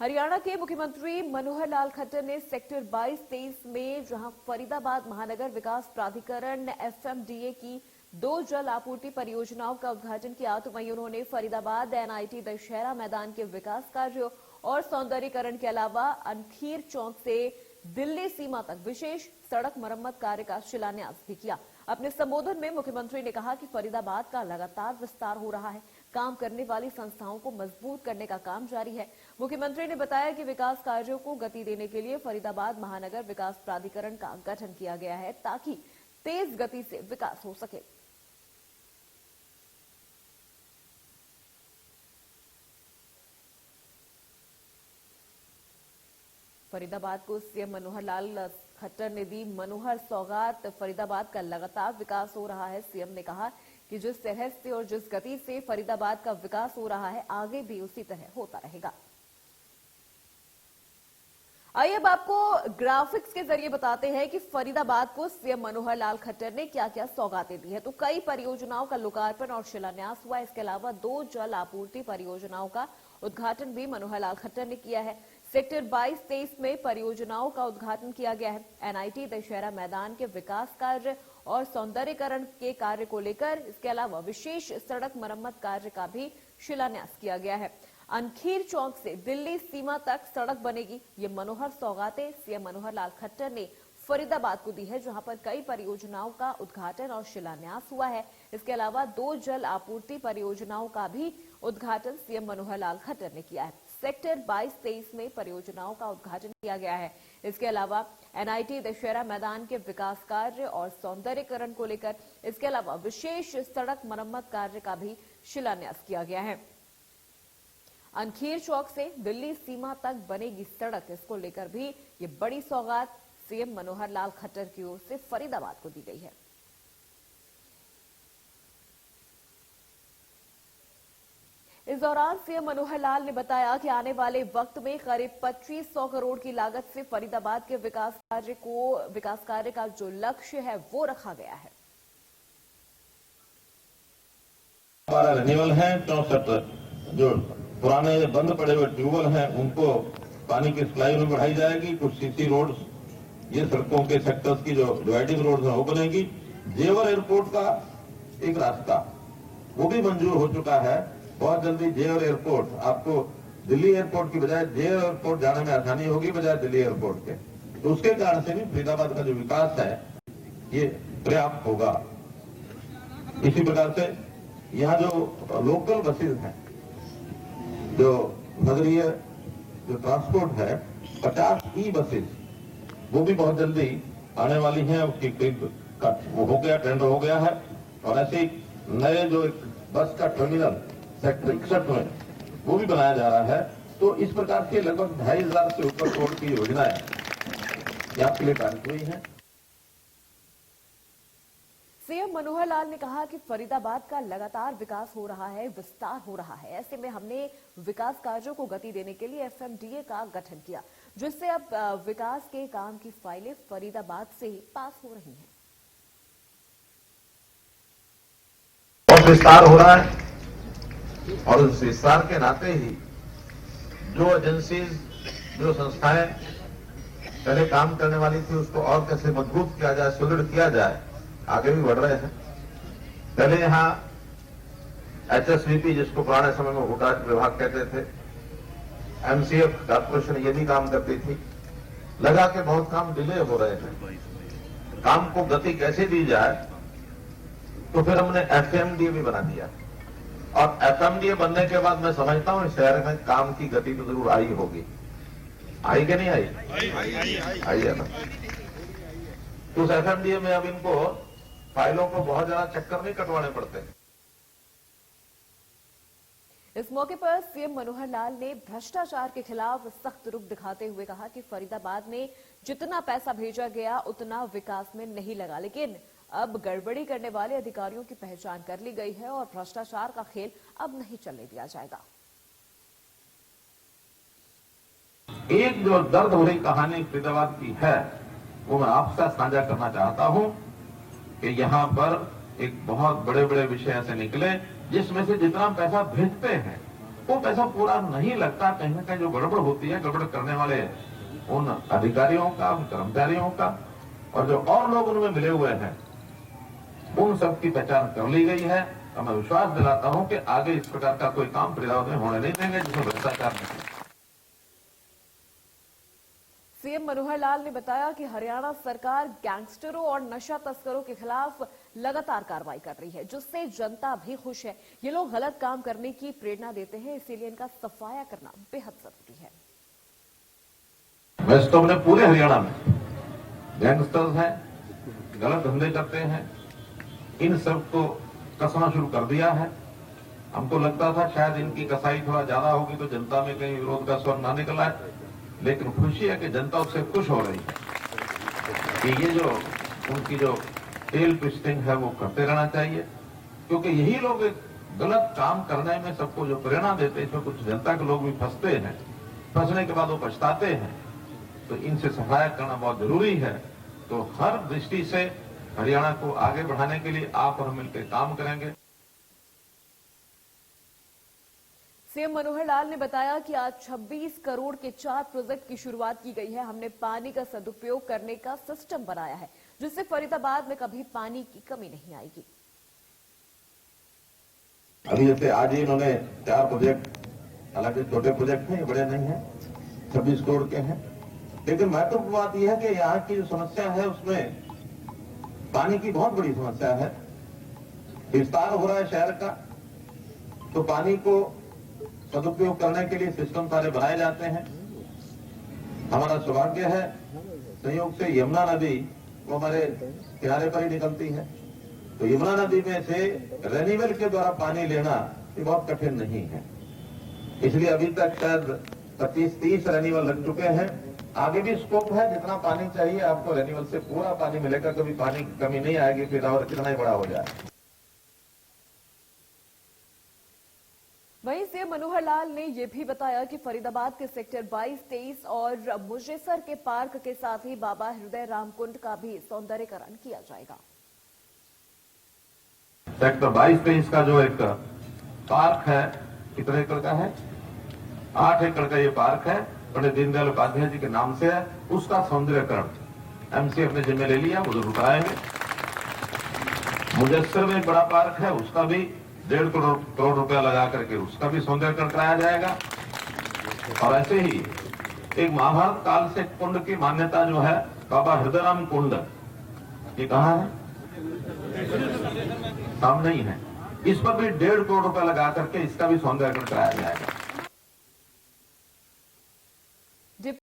हरियाणा के मुख्यमंत्री मनोहर लाल खट्टर ने सेक्टर 22-23 में जहां फरीदाबाद महानगर विकास प्राधिकरण एफएमडीए की 2 जल आपूर्ति परियोजनाओं का उद्घाटन किया, तो वहीं उन्होंने फरीदाबाद एनआईटी दशहरा मैदान के विकास कार्यों और सौंदर्यीकरण के अलावा अनखीर चौक से दिल्ली सीमा तक विशेष सड़क मरम्मत कार्य का शिलान्यास भी किया। अपने संबोधन में मुख्यमंत्री ने कहा कि फरीदाबाद का लगातार विस्तार हो रहा है, काम करने वाली संस्थाओं को मजबूत करने का काम जारी है। मुख्यमंत्री ने बताया कि विकास कार्यों को गति देने के लिए फरीदाबाद महानगर विकास प्राधिकरण का गठन किया गया है, ताकि तेज गति से विकास हो सके। फरीदाबाद को सीएम मनोहर लाल खट्टर ने दी मनोहर सौगात। फरीदाबाद का लगातार विकास हो रहा है। सीएम ने कहा कि जिस तरह से और जिस गति से फरीदाबाद का विकास हो रहा है, आगे भी उसी तरह होता रहेगा। आइए अब आपको ग्राफिक्स के जरिए बताते हैं कि फरीदाबाद को सीएम मनोहर लाल खट्टर ने क्या क्या सौगातें दी है। तो कई परियोजनाओं का लोकार्पण और शिलान्यास हुआ। इसके अलावा 2 जल आपूर्ति परियोजनाओं का उद्घाटन भी मनोहर लाल खट्टर ने किया है। सेक्टर 22-23 में परियोजनाओं का उद्घाटन किया गया है। एनआईटी दशहरा मैदान के विकास कार्य और सौंदर्यीकरण के कार्य को लेकर इसके अलावा विशेष सड़क मरम्मत कार्य का भी शिलान्यास किया गया है। अनखीर चौक से दिल्ली सीमा तक सड़क बनेगी। ये मनोहर सौगातें सीएम मनोहर लाल खट्टर ने फरीदाबाद को दी है, जहां पर कई परियोजनाओं का उद्घाटन और शिलान्यास हुआ है। इसके अलावा 2 जल आपूर्ति परियोजनाओं का भी उद्घाटन सीएम मनोहर लाल खट्टर ने किया है। सेक्टर 22-23 में परियोजनाओं का उद्घाटन किया गया है। इसके अलावा एनआईटी दशहरा मैदान के विकास कार्य और सौंदर्यीकरण को लेकर इसके अलावा विशेष सड़क मरम्मत कार्य का भी शिलान्यास किया गया है। अनखीर चौक से दिल्ली सीमा तक बनेगी सड़क, इसको लेकर भी ये बड़ी सौगात सीएम मनोहर लाल खट्टर की ओर से फरीदाबाद को दी गई है। इस दौरान सीएम मनोहर लाल ने बताया कि आने वाले वक्त में करीब 2500 करोड़ की लागत से फरीदाबाद के विकास कार्य का जो लक्ष्य है वो रखा गया है। हमारा रिन्यूअल है 64 जो पुराने बंद पड़े हुए ट्यूबवेल हैं उनको पानी की सप्लाई में बढ़ाई जाएगी। कुछ सीसी रोड, ये सड़कों के सेक्टर्स की जो डिवाइडिंग रोड है वो बनेगी। जेवर एयरपोर्ट का एक रास्ता वो भी मंजूर हो चुका है। बहुत जल्दी जेवर एयरपोर्ट आपको दिल्ली एयरपोर्ट की बजाय जेवर एयरपोर्ट जाने में आसानी होगी बजाय दिल्ली एयरपोर्ट के। तो उसके कारण से भी फरीदाबाद का जो विकास है ये पर्याप्त होगा। इसी प्रकार से यहाँ जो लोकल बसेज हैं, जो नगरीय जो ट्रांसपोर्ट है, 50 ई बसेज वो भी बहुत जल्दी आने वाली हैं। उसकी वो हो गया, टेंडर हो गया है। और ऐसे ही नए जो बस का टर्मिनल सेक्टर 61 में वो भी बनाया जा रहा है। तो इस प्रकार के लगभग 2500 से ऊपर करोड़ की योजनाएं आपके लिए पारित हुई हैं। सीएम मनोहर लाल ने कहा कि फरीदाबाद का लगातार विकास हो रहा है, विस्तार हो रहा है। ऐसे में हमने विकास कार्यों को गति देने के लिए एफएमडीए का गठन किया, जिससे अब विकास के काम की फाइलें फरीदाबाद से ही पास हो रही हैं। और विस्तार हो रहा है और उस विस्तार के नाते ही जो एजेंसीज, जो संस्थाएं पहले काम करने वाली थी उसको और कैसे मजबूत किया जाए, सुदृढ़ किया जाए, आगे भी बढ़ रहे हैं। पहले यहां एचएसवीपी, जिसको पुराने समय में हुटाच विभाग कहते थे, एमसीएफ कॉर्पोरेशन, ये भी काम करती थी। लगा के बहुत काम डिले हो रहे हैं। काम को गति कैसे दी जाए, तो फिर हमने एफएमडीए भी बना दिया। और एफएमडीए बनने के बाद मैं समझता हूं शहर में काम की गति तो जरूर आई होगी। आई कि नहीं आई? आई है ना। तो उस एफएमडीए में अब इनको फाइलों को बहुत ज्यादा चक्कर नहीं कटवाने पड़ते। इस मौके पर सीएम मनोहर लाल ने भ्रष्टाचार के खिलाफ सख्त रुख दिखाते हुए कहा कि फरीदाबाद में जितना पैसा भेजा गया उतना विकास में नहीं लगा, लेकिन अब गड़बड़ी करने वाले अधिकारियों की पहचान कर ली गई है और भ्रष्टाचार का खेल अब नहीं चलने दिया जाएगा। एक जो दर्द भरी कहानी फरीदाबाद की है वो मैं आपसे साझा करना चाहता हूं कि यहां पर एक बहुत बड़े बड़े विषय ऐसे निकले जिसमें से जितना पैसा भेजते हैं वो पैसा पूरा नहीं लगता। कहीं ना कहीं जो गड़बड़ होती है, गड़बड़ करने वाले उन अधिकारियों का, उन कर्मचारियों का और जो और लोग उनमें मिले हुए हैं, उन सब की पहचान कर ली गई है। और मैं विश्वास दिलाता हूं कि आगे इस प्रकार का कोई काम फरीदाबाद में होने नहीं देंगे जिसमें भ्रष्टाचार नहीं। सीएम मनोहर लाल ने बताया कि हरियाणा सरकार गैंगस्टरों और नशा तस्करों के खिलाफ लगातार कार्रवाई कर रही है, जिससे जनता भी खुश है। ये लोग गलत काम करने की प्रेरणा देते हैं, इसीलिए इनका सफाया करना बेहद जरूरी है। वैसे तो हमने पूरे हरियाणा में गैंगस्टर्स हैं, गलत धंधे करते हैं, इन सब को कसना शुरू कर दिया है। हमको लगता था शायद इनकी कसाई थोड़ा ज्यादा होगी तो जनता में कहीं विरोध का स्वर ना निकला है, लेकिन खुशी है कि जनता उससे खुश हो रही है कि ये जो उनकी जो टेल ट्विस्टिंग है वो करते रहना चाहिए, क्योंकि यही लोग एक गलत काम करने में सबको जो प्रेरणा देते हैं, इसमें कुछ जनता के लोग भी फंसते हैं, फंसने के बाद वो पछताते हैं। तो इनसे सफाया करना बहुत जरूरी है। तो हर दृष्टि से हरियाणा को आगे बढ़ाने के लिए आप और हम मिलकर काम करेंगे। सीएम मनोहर लाल ने बताया कि आज 26 करोड़ के 4 प्रोजेक्ट की शुरुआत की गई है। हमने पानी का सदुपयोग करने का सिस्टम बनाया है, जिससे फरीदाबाद में कभी पानी की कमी नहीं आएगी। अभी जैसे आज ही इन्होंने 4 प्रोजेक्ट, हालांकि छोटे प्रोजेक्ट हैं, बड़े नहीं हैं, 26 करोड़ के हैं, लेकिन महत्वपूर्ण बात यह है कि यहाँ की जो समस्या है उसमें पानी की बहुत बड़ी समस्या है। विस्तार हो रहा है शहर का, तो पानी को सदुपयोग करने के लिए सिस्टम सारे बनाए जाते हैं। हमारा सौभाग्य है संयोग से यमुना नदी वो हमारे किनारे पर ही निकलती है, तो यमुना नदी में से रेन्यूअल के द्वारा पानी लेना ये बहुत कठिन नहीं है। इसलिए अभी तक शायद 25-30 रेन्यूअल लग चुके हैं। आगे भी स्कोप है, जितना पानी चाहिए आपको रेन्यूअल से पूरा पानी मिलेगा, कभी पानी की कमी नहीं आएगी, फिर और कितना ही बड़ा हो जाए। वहीं सीएम मनोहर लाल ने यह भी बताया कि फरीदाबाद के सेक्टर 22-23 और मुजेसर के पार्क के साथ ही बाबा हृदय राम कुंड का भी सौंदर्यीकरण किया जाएगा। सेक्टर 22-23 का जो एक पार्क है, कितने एकड़ का है? 8 एकड़ का ये पार्क है, पंडित दीनदयाल उपाध्याय जी के नाम से है। उसका सौंदर्यीकरण एमसीएफ ने जिम्मे ले लिया, वो जरूर कराएंगे। मुजस्सर में एक बड़ा पार्क है, उसका भी 1.5 करोड़ रुपया लगा करके उसका भी सौंदर्यीकरण कराया जाएगा। और ऐसे ही एक महाभारत काल से कुंड की मान्यता जो है, बाबा हृदयराम कुंड, ये कहाँ है? सामने ही है। इस पर भी 1.5 करोड़ रुपया लगा करके इसका भी सौंदर्यीकरण कराया जाएगा।